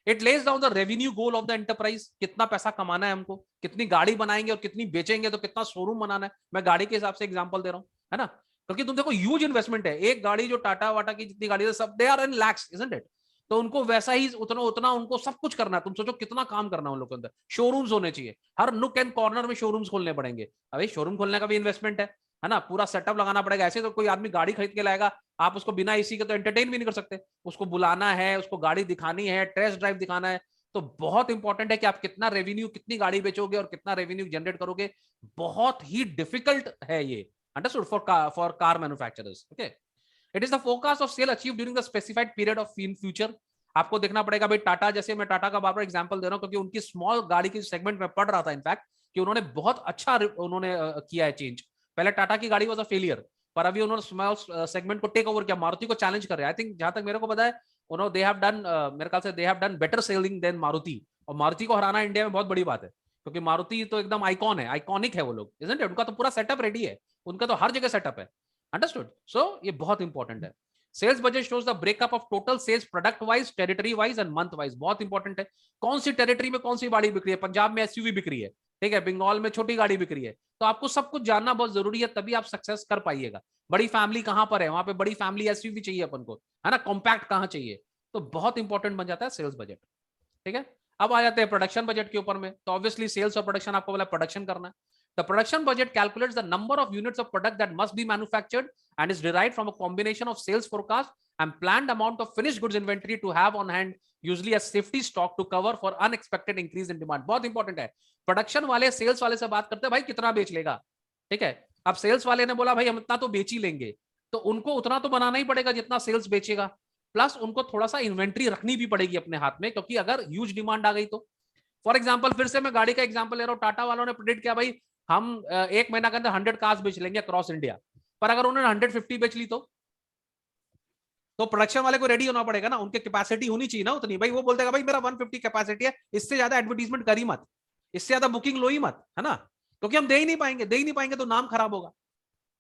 It lays down the revenue goal of the enterprise, कितना पैसा कमाना है हमको, कितनी गाड़ी बनाएंगे और कितनी बेचेंगे, तो कितना शोरूम बनाना है। मैं गाड़ी के हिसाब से एग्जांपल दे रहा हूं, है ना, क्योंकि तुम देखो ह्यूज इन्वेस्टमेंट है। एक गाड़ी जो टाटा वाटा की जितनी गाड़ी है सब they are in lakhs, isn't it? तो उनको वैसा ही उतना उतना उनको सब कुछ करना है। तुम सोचो कितना काम करना है उन लोगों के अंदर। शोरूम्स होने चाहिए, हर नुक एंड कॉर्नर में शोरूम्स खोलने पड़ेंगे। अभी शोरूम खोलने का भी इन्वेस्टमेंट है ना, पूरा सेटअप लगाना पड़ेगा। ऐसे तो कोई आदमी गाड़ी खरीद के लाएगा, आप उसको बिना एसी के तो एंटरटेन भी नहीं कर सकते। उसको बुलाना है, उसको गाड़ी दिखानी है, टेस्ट ड्राइव दिखाना है। तो बहुत इंपॉर्टेंट है कि आप कितना रेवेन्यू, कितनी गाड़ी बेचोगे और कितना रेवेन्यू जनरेट करोगे। बहुत ही डिफिकल्ट है ये, understood, for car manufacturers. Okay, it is the forecast of sale achieve during the specified period of in future. आपको देखना पड़ेगा भाई, टाटा जैसे, मैं टाटा का बार बार एग्जांपल दे रहा हूं क्योंकि उनकी स्मॉल गाड़ी की सेगमेंट में पढ़ रहा था इनफैक्ट, कि उन्होंने बहुत अच्छा उन्होंने किया है चेंज। पहले टाटा की गाड़ी वाज अ फेलियर, पर अभी उन्होंने स्मॉल सेगमेंट को टेक ओवर किया, मारुति को चैलेंज कर रहे हैं। आई थिंक जहां तक मेरे को पता है, उन्होंने दे हैव डन, मेरे ख्याल से they have done better selling than Maruti. और मारुति को हराना इंडिया में बहुत बड़ी बात है, क्योंकि मारुति तो एकदम आइकॉन है, आइकॉनिक है वो लोग, isn't it? उनका तो पूरा सेटअप रेडी है, उनका तो हर जगह सेटअप है। अंडरस्टूड? सो ये बहुत इंपॉर्टेंट है। Sales budget shows the breakup of total sales product wise, territory wise and month wise. बहुत इंपॉर्टेंट है, कौन सी टेरिटरी में कौन सी गाड़ी बिक रही है। पंजाब में एसयूवी बिक रही है, ठीक है, बंगाल में छोटी गाड़ी बिक रही है। तो आपको सब कुछ जानना बहुत जरूरी है, तभी आप सक्सेस कर पाइएगा। बड़ी फैमिली कहां पर है, वहां पे बड़ी फैमिली एसयूवी चाहिए अपन को, है ना, कॉम्पैक्ट कहां चाहिए। तो बहुत इंपॉर्टेंट बन जाता है सेल्स बजट, ठीक है। अब आ जाते हैं प्रोडक्शन बजट के ऊपर में। तो ऑब्वियसली सेल्स और प्रोडक्शन, आपको बोला प्रोडक्शन करना है। The production budget calculates the number of units of product that must be manufactured and is derived from a combination of sales forecast and planned amount of finished goods inventory to have on hand, usually as safety stock to cover for unexpected increase in demand. बहुत important है। Production वाले sales वाले से बात करते हैं, भाई कितना बेच लेगा, ठीक है। अब सेल्स वाले ने बोला भाई हम इतना तो बेच ही लेंगे, तो उनको उतना तो बनाना ही पड़ेगा जितना सेल्स बेचेगा, प्लस उनको थोड़ा सा इन्वेंट्री रखनी भी पड़ेगी अपने हाथ में, क्योंकि अगर ह्यूज डिमांड आ गई तो। फॉर एग्जाम्पल, फिर से मैं गाड़ी का एग्जाम्पल ले रहा हूँ, टाटा वालों ने प्रेडिक्ट किया भाई हम 1 महीना के अंदर 100 कार्स बेच लेंगे अक्रॉस इंडिया, पर अगर उन्होंने 150 बेच ली तो प्रोडक्शन वाले को रेडी होना पड़ेगा ना, उनके कैपेसिटी होनी चाहिए ना उतनी। भाई वो बोलते भाई मेरा 150 कैपेसिटी है, इससे ज्यादा एडवर्टीजमेंट करी मत, इससे ज्यादा बुकिंग लो ही मत, है ना, क्योंकि हम दे ही नहीं पाएंगे तो नाम खराब होगा,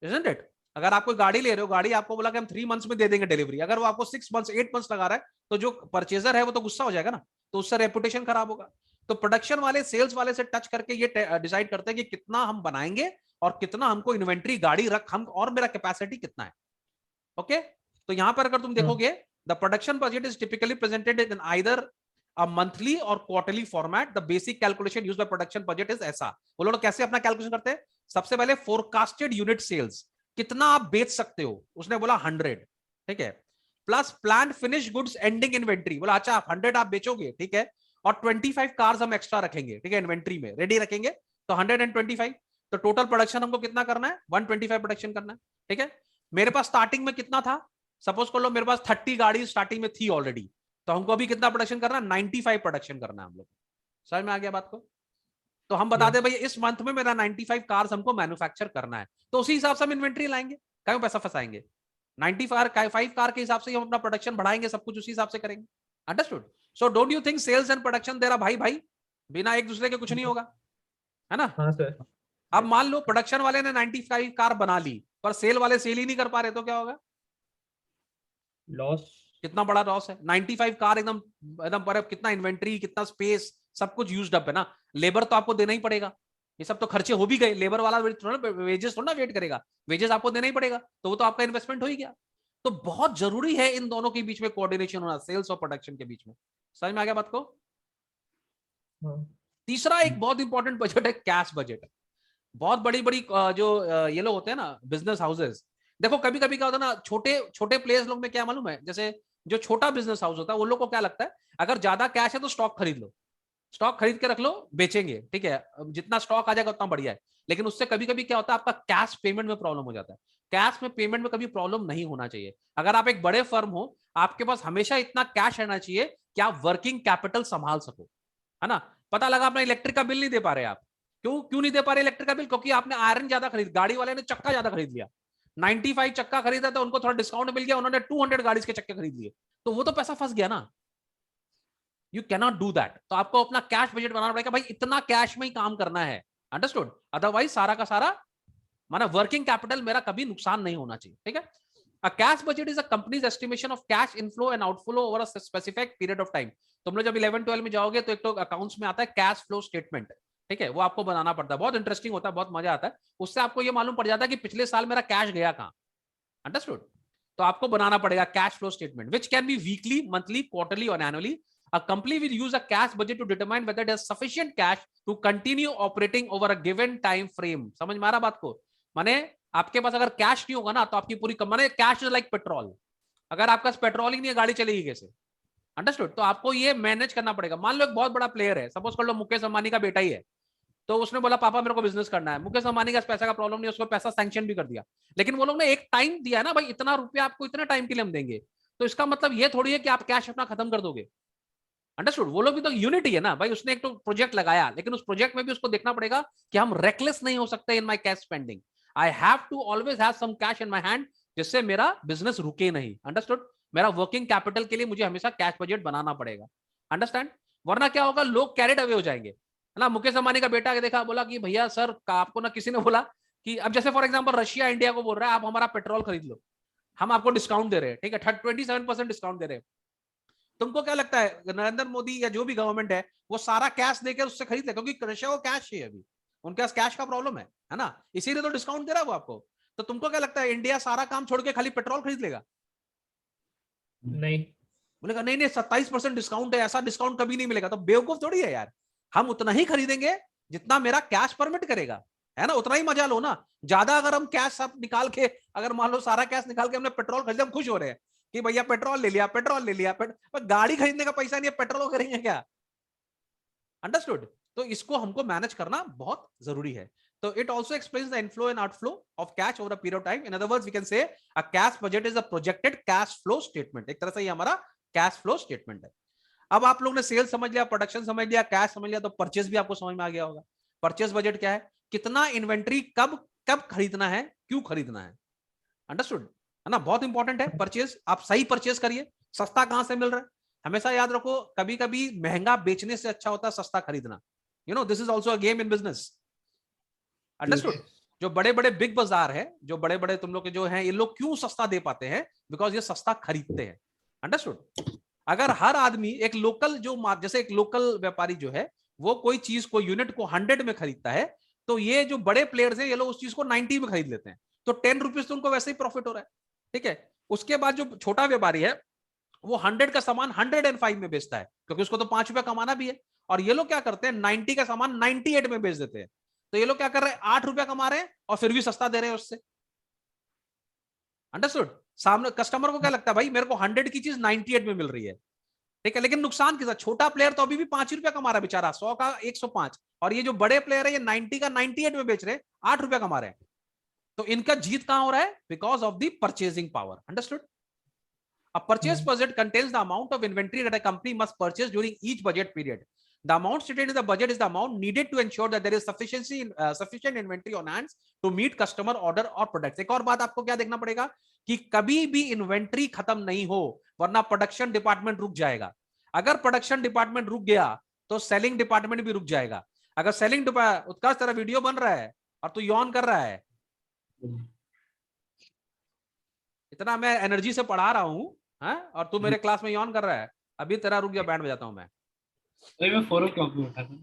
isn't it? अगर आप कोई गाड़ी ले रहे हो, गाड़ी आपको बोला कि हम 3 मंथ्स में दे देंगे डिलीवरी, अगर वो आपको 6 मंथ्स 8 मंथ्स लगा रहा है, तो जो परचेजर है वो तो गुस्सा हो जाएगा ना, तो उससे रेपुटेशन खराब होगा। तो प्रोडक्शन वाले सेल्स वाले से टच करके ये डिसाइड करते हैं कि कितना हम बनाएंगे और कितना हमको इन्वेंट्री गाड़ी रख हम, और मेरा कैपेसिटी कितना है। ओके, तो यहां पर अगर तुम देखोगे, the production budget is typically presented in either a monthly or quarterly format. The basic calculation used by production budget is ऐसा। वो लोग कैसे अपना कैलकुलेशन करते हैं? सबसे पहले फोरकास्टेड यूनिट सेल्स, कितना आप बेच सकते हो, उसने बोला 100, ठीक है, plus plan finish goods ending inventory, बोला अच्छा आप 100 आप बेचोगे, ठीक है, और 25 कार्स हम एक्स्ट्रा रखेंगे, ठीक है, इन्वेंट्री में रेडी रखेंगे, तो 125। तो टोटल प्रोडक्शन हमको कितना करना है? 125 प्रोडक्शन करना है, ठीक है। मेरे पास स्टार्टिंग में कितना था? सपोज कर लो मेरे पास 30 गाड़ी स्टार्टिंग में थी ऑलरेडी, तो हमको अभी कितना प्रोडक्शन करना है? 95 प्रोडक्शन करना है हम लोग। समझ में आ गया बात को? तो हम बता दें भाई इस मंथ में मेरा 95 कार्स हमको मैन्युफैक्चर करना है, तो उसी हिसाब से हम इन्वेंट्री लाएंगे, क्यों पैसा फंसाएंगे? 95 कार के हिसाब से हम अपना प्रोडक्शन बढ़ाएंगे, सब कुछ उसी हिसाब से करेंगे। Understood? So don't you think sales and production देरा भाई भाई, बिना एक दूसरे के कुछ नहीं होगा, है ना? हाँ सर। अब मान लो प्रोडक्शन वाले ने 95 कार बना ली पर सेल वाले सेल ही नहीं कर पा रहे, तो क्या होगा? लॉस। कितना बड़ा लॉस है। 95 कार एकदम एकदम पर कितना इन्वेंट्री, कितना स्पेस, सब कुछ यूज्ड अप है ना। लेबर तो आपको देना ही पड़ेगा, ये सब तो खर्चे हो भी गए। लेबर वाला वेजेस थोड़ा वेट करेगा, वेजेस आपको देना ही पड़ेगा, तो वो तो आपका इन्वेस्टमेंट हो ही गया। तो बहुत जरूरी है इन दोनों के बीच में कोऑर्डिनेशन होना, सेल्स और प्रोडक्शन के बीच में। समझ में आ गया बात को? हाँ। तीसरा एक बहुत इंपॉर्टेंट बजट है कैश बजट। बहुत बड़ी बड़ी जो ये लोग होते हैं ना बिजनेस हाउसेस, देखो कभी कभी क्या होता है ना, छोटे छोटे प्लेयर्स लोग में क्या मालूम है, जैसे जो छोटा बिजनेस हाउस होता है, वो लोग को क्या लगता है, अगर ज्यादा कैश है तो स्टॉक खरीद लो, स्टॉक खरीद के रख लो, बेचेंगे, ठीक है, जितना स्टॉक आ जाएगा उतना बढ़िया है। लेकिन उससे कभी कभी क्या होता है, आपका कैश पेमेंट में प्रॉब्लम हो जाता है। कैश में पेमेंट में कभी प्रॉब्लम नहीं होना चाहिए। अगर आप एक बड़े फर्म हो, आपके पास हमेशा इतना कैश रहना चाहिए कि आप वर्किंग कैपिटल संभाल सको, है ना? पता लगा अपना इलेक्ट्रिक का बिल नहीं दे पा रहे आप, क्यों क्यों नहीं दे पा रहे इलेक्ट्रिक का बिल? क्योंकि आपने आयरन ज्यादा खरीद, गाड़ी वाले ने चक्का ज्यादा खरीद लिया, 95 चक्का खरीदा था, उनको थोड़ा डिस्काउंट मिल गया, उन्होंने 200 गाड़ी के चक्के खरीद लिए, तो वो तो पैसा फंस गया ना। You cannot do that. तो आपको अपना कैश बजट बनाना पड़ेगा, भाई इतना कैश में ही काम करना है, अंडरस्टूड? अदरवाइज सारा का सारा माना वर्किंग कैपिटल मेरा कभी नुकसान नहीं होना चाहिए, ठीक है? A cash budget is a company's estimation of cash inflow and outflow over a specific period of time. तुम लोग जब 11-12 में जाओगे तो एक तो अकाउंट्स में आता है कैश फ्लो स्टेटमेंट, ठीक है, वो आपको बनाना पड़ता है, बहुत इंटरेस्टिंग होता है, बहुत मजा आता है। उससे आपको ये मालूम पड़ जाता है कि पिछले साल मेरा कैश गया कहां, अंडरस्टूड? तो आपको बनाना पड़ेगा cash flow statement, which can be weekly, monthly, quarterly और annually. A company will use a cash budget to determine whether it has sufficient cash to continue operating over a given time frame. समझ में आ रहा बात को? माने आपके पास अगर cash नहीं होगा ना, तो आपकी पूरी company, cash is like petrol, अगर आपके पास पेट्रोल ही नहीं है, गाड़ी चलेगी कैसे? अंडरस्टूड? तो आपको ये मैनेज करना पड़ेगा। मान लो एक बहुत बड़ा प्लेयर है, सपोज कर लो मुकेश अंबानी का बेटा ही है, तो उसने बोला पापा मेरे को बिजनेस करना है। मुकेश अंबानी का पैसा का प्रॉब्लम नहीं, उसको पैसा सैंक्शन भी कर दिया, लेकिन वो लोग ने एक टाइम दिया ना, भाई इतना रुपया आपको इतने टाइम के लिए हम देंगे, तो इसका मतलब ये थोड़ी है कि आप कैश अपना खत्म कर दोगे, अंडरस्टूड? वो लोग भी तो यूनिटी है ना भाई, उसने एक तो प्रोजेक्ट लगाया, लेकिन उस प्रोजेक्ट में भी उसको देखना पड़ेगा कि हम रेकलेस नहीं हो सकते in my cash spending. I have to always have some cash in my hand, जिससे मेरा बिजनेस रुके नहीं, अंडरस्टूड? मेरा वर्किंग कैपिटल के लिए मुझे हमेशा कैश बजट बनाना पड़ेगा, अंडरस्टैंड? वरना क्या होगा, लोग कैरिड अवे हो जाएंगे, है ना? मुकेश अंबानी का बेटा देखा, बोला कि भैया सर, आपको ना किसी ने बोला कि अब जैसे फॉर एग्जाम्पल रशिया इंडिया को बोल रहा है आप हमारा पेट्रोल खरीद लो, हम आपको डिस्काउंट दे रहे हैं, ठीक है, 27% डिस्काउंट दे रहे हैं। तुमको क्या लगता है नरेंद्र मोदी या जो भी गवर्नमेंट है वो सारा कैश देकर उससे खरीद ले? क्योंकि रशिया को कैश है, अभी उनके पास कैश का प्रॉब्लम है ना, इसीलिए तो डिस्काउंट दे रहा है वो आपको। तो तुमको क्या लगता है इंडिया सारा काम छोड़ के खाली पेट्रोल खरीद लेगा? नहीं। बोलेगा नहीं नहीं 27% डिस्काउंट है, ऐसा डिस्काउंट कभी नहीं मिलेगा। तो बेवकूफ थोड़ी है यार, हम उतना ही खरीदेंगे जितना मेरा कैश परमिट करेगा, है ना? उतना ही मजा लो ना। ज्यादा अगर हम कैश सब निकाल के, अगर मान लो सारा कैश निकाल के हमने पेट्रोल खरीदा, हम खुश हो रहे हैं कि भैया पेट्रोल ले लिया, पेट्रोल ले लिया, पर गाड़ी खरीदने का पैसा नहीं है, पेट्रोल करेंगे क्या? अंडरस्टूड? तो इसको हमको मैनेज करना बहुत जरूरी है। तो it also explains the inflow and outflow of cash over a period of time. In other words we can say a cash budget is a projected cash flow statement. एक तरह से ये हमारा कैश फ्लो स्टेटमेंट है। अब आप लोग ने सेल्स समझ लिया, प्रोडक्शन समझ लिया, कैश समझ लिया, तो परचेज भी आपको समझ में आ गया होगा। परचेज बजट क्या है? कितना इन्वेंट्री कब कब खरीदना है, क्यों खरीदना है, अंडरस्टूड? है ना? बहुत इंपॉर्टेंट है परचेज। आप सही परचेज करिए। सस्ता कहां से मिल रहा है, हमेशा याद रखो, कभी कभी महंगा बेचने से अच्छा होता है सस्ता खरीदना। You know this is also a game in business, understood? जो बड़े बड़े बिग बाजार है, जो बड़े बड़े तुम लोग के जो हैं, ये लोग क्यों सस्ता दे पाते हैं? बिकॉज ये सस्ता खरीदते हैं, अंडरस्टूड? अगर हर आदमी एक लोकल जो जैसे एक लोकल व्यापारी जो है, वो कोई चीज को यूनिट को 100 में खरीदता है, तो ये जो बड़े प्लेयर्स हैं, ये लोग उस चीज को 90 में खरीद लेते हैं, तो 10 रुपीज तो उनको वैसे ही प्रॉफिट हो रहा है, ठीक है? उसके बाद जो छोटा व्यापारी है, वो 100 का सामान 105 में बेचता है, क्योंकि उसको तो 5 रुपया कमाना भी है। और ये लोग क्या करते हैं, 90 का सामान 98 में बेच देते हैं। तो ये लोग क्या कर रहे हैं, 8 रुपया कमा रहे हैं और फिर भी सस्ता दे रहे हैं उससे, अंडरस्टूड? सामने कस्टमर को क्या लगता है, भाई मेरे को 100 की चीज 98 में मिल रही है, ठीक है, लेकिन नुकसान किसका? छोटा प्लेयर तो अभी भी 5 रुपया कमा रहा है बेचारा, 100 का 105, और ये जो बड़े प्लेयर है ये 90 का 98 में बेच रहे हैं, 8 रुपया कमा रहे हैं। तो इनका जीत कहां हो रहा है? Because of the purchasing power, understood? A purchase budget contains the amount of inventory that a company must purchase during each budget period. The amount stated in the budget is the amount needed to ensure that there is sufficient inventory on hand to meet customer order or products. एक और बात आपको क्या देखना पड़ेगा कि कभी भी इन्वेंट्री खत्म नहीं हो, वरना प्रोडक्शन डिपार्टमेंट रुक जाएगा। अगर प्रोडक्शन डिपार्टमेंट रुक गया तो सेलिंग डिपार्टमेंट भी रुक जाएगा। अगर सेलिंग उत्कर्ष तेरा वीडियो बन रहा है और तू यॉन कर रहा है, इतना मैं एनर्जी से पढ़ा रहा हूँ, और तू मेरे क्लास में यॉन कर रहा है, अभी तेरा रुक गया, बैंड बजाता हूँ मैं। मैं 4 o'clock में उठा था।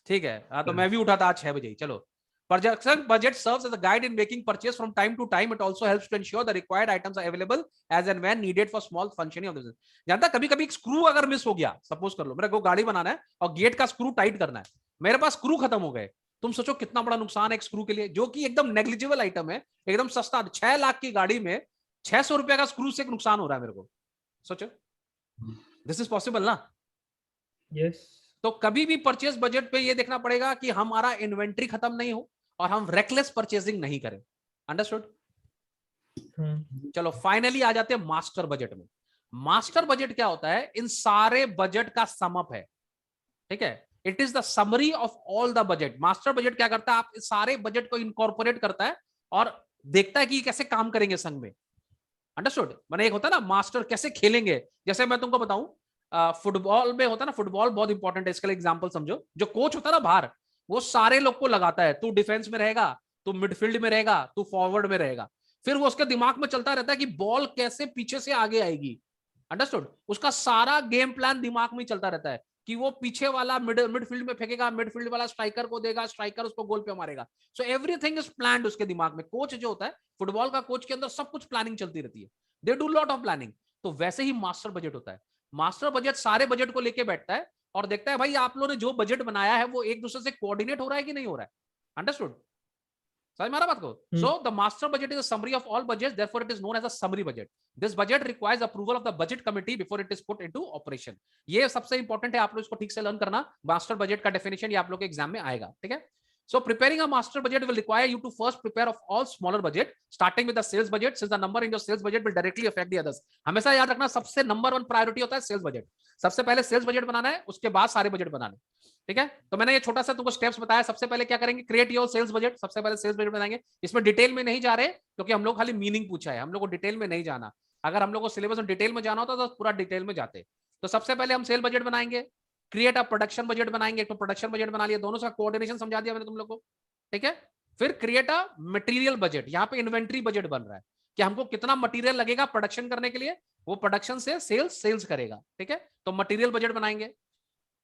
ठीक है, हाँ, तो मैं भी उठा था आज 6 बजे। चलो, projection budget serves as a guide in making purchase from time to time. It also helps to ensure the required items are available as and when needed for small functioning of the business. जानता, कभी कभी एक screw अगर miss हो गया, suppose कर लो मेरे को गाड़ी बनाना है और गेट का स्क्रू टाइट करना है, मेरे पास स्क्रू खत्म हो गए, तुम सोचो कितना बड़ा नुकसान है एक स्क्रू के लिए, जो कि एकदम नेग्लिजिबल आइटम है, एकदम सस्ता। 6 लाख की गाड़ी में 600 रुपए का स्क्रू से नुकसान हो रहा है मेरे को, सोचो। दिस इज पॉसिबल ना? यस। तो कभी भी परचेज बजट पे ये देखना पड़ेगा कि हमारा इन्वेंट्री खत्म नहीं हो और हम रेकलेस परचेजिंग नहीं करें। अंडरस्टूड? चलो फाइनली आ जाते हैं मास्टर बजट में। मास्टर बजट क्या होता है? इन सारे बजट का समअप है, ठीक है? It is the summary of all the budget. Master budget क्या करता है? आप इस सारे बजट को इनकॉर्पोरेट करता है और देखता है कि कैसे काम करेंगे संघ में। अंडरस्टूड? मैंने एक होता है ना मास्टर, कैसे खेलेंगे। जैसे मैं तुमको बताऊं, फुटबॉल में होता है ना, फुटबॉल बहुत इंपॉर्टेंट है, इसका एग्जांपल समझो। जो कोच होता है ना बाहर, वो सारे लोग को लगाता है, तू डिफेंस में रहेगा, तू मिडफील्ड में रहेगा, तू फॉरवर्ड में रहेगा। फिर वो उसके दिमाग में चलता रहता है कि बॉल कैसे पीछे से आगे आएगी। अंडरस्टूड? उसका सारा गेम प्लान दिमाग में चलता रहता है कि वो पीछे वाला मिडफील्ड में फेंकेगा, मिडफील्ड वाला स्ट्राइकर को देगा, स्ट्राइकर उसको गोल पे मारेगा। सो एवरीथिंग इज प्लान्ड उसके दिमाग में। कोच जो होता है, फुटबॉल का कोच के अंदर सब कुछ प्लानिंग चलती रहती है। They do lot of planning. तो वैसे ही मास्टर बजट होता है। मास्टर बजट सारे बजट को लेके बैठता है और देखता है भाई आप लोगों ने जो बजट बनाया है वो एक दूसरे से कोऑर्डिनेट हो रहा है कि नहीं हो रहा है। अंडरस्टूड? समझ में आ रहा बात को? So the master budget is a summary of all budgets, therefore it is known as a summary budget. This budget requires approval of the budget committee before it is put into operation. ये सबसे important है, आप लोग इसको ठीक से learn करना। Master budget का डेफिनेशन ये आप लोग के एग्जाम में आएगा, ठीक है? So preparing a master budget will require you to first prepare of all smaller budget, starting with the sales budget, since the number in your sales budget will directly affect the others. हमेशा याद रखना, सबसे number 1 priority होता है sales budget. सबसे पहले sales budget बनाना है, उसके बाद सारे बजट बनाने, ठीक है? तो मैंने ये छोटा सा तुमको स्टेप्स बताया। सबसे पहले क्या करेंगे? Create your sales budget. सबसे पहले सेल्स बजट बनाएंगे। इसमें डिटेल में नहीं जा रहे क्योंकि हम लोग खाली मीनिंग पूछा है, हम लोग को डिटेल में नहीं जाना। अगर हम लोग को सिलेबस में डिटेल में जाना होता तो पूरा डिटेल में जाते। तो सबसे पहले हम सेल बजट बनाएंगे, क्रिएट अ प्रोडक्शन बजट बनाएंगे। तो प्रोडक्शन बजट बना लिया, दोनों का कोऑर्डिनेशन समझा दिया मैंने तुम लोग को, ठीक है? फिर क्रिएट अ मटेरियल बजट। यहां पे इन्वेंट्री बजट बन रहा है कि हमको कितना मटेरियल लगेगा प्रोडक्शन करने के लिए, वो प्रोडक्शन से सेल्स करेगा, ठीक है? तो मटेरियल बजट बनाएंगे।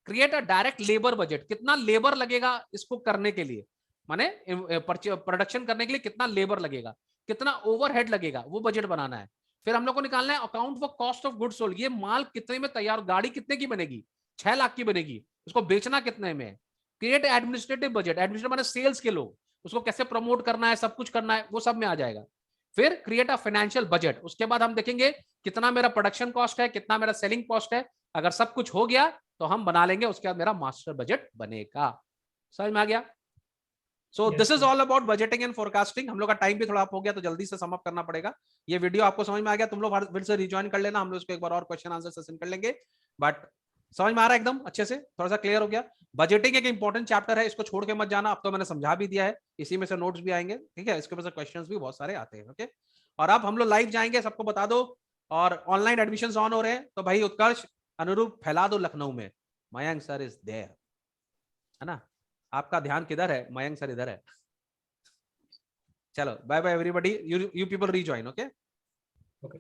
Create a direct labour budget. कितना लेबर लगेगा इसको करने के लिए, माने प्रोडक्शन करने के लिए कितना लेबर लगेगा, कितना ओवरहेड लगेगा, वो बजट बनाना है। फिर हम लोग को निकालना है account for cost of goods sold. ये माल कितने में तैयार, गाड़ी कितने की बनेगी? 6 लाख की बनेगी, उसको बेचना कितने में है। Create administrative budget. एडमिनिस्ट्रेटिव माने सेल्स के लोग, उसको कैसे प्रमोट करना है, सब कुछ करना है, वो सब में आ जाएगा। फिर क्रिएट अ फाइनेंशियल बजट। उसके बाद हम देखेंगे कितना मेरा प्रोडक्शन कॉस्ट है, कितना मेरा सेलिंग कॉस्ट है। अगर सब कुछ हो गया तो हम बना लेंगे, उसके बाद मेरा मास्टर बजट बनेगा। समझ में आ गया? सो this is all about budgeting and forecasting. हम लोग का टाइम भी थोड़ा अप हो गया तो जल्दी से समअप करना पड़ेगा। ये वीडियो आपको समझ में आ गया, तुम लोग फिर से रिज्वाइन कर लेना, हम लोग इसको एक बार और क्वेश्चन आंसर सेशन कर लेंगे। बट समझ में आ रहा है एकदम अच्छे से, थोड़ा सा क्लियर हो गया? बजटिंग एक इंपॉर्टेंट चैप्टर है, इसको छोड़ के मत जाना। अब तो मैंने समझा भी दिया है, इसी में से नोट्स भी आएंगे, ठीक है? इसके ऊपर से क्वेश्चंस भी बहुत सारे आते हैं, ओके? और अब हम लोग लाइव जाएंगे, सबको बता दो। और ऑनलाइन एडमिशन ऑन हो रहे हैं, तो भाई उत्कर्ष अनुरूप फैला दो लखनऊ में। मयंक सर इज देयर, है ना? आपका ध्यान किधर है? मयंक सर इधर है। चलो bye bye everybody, you people rejoin, okay? Okay.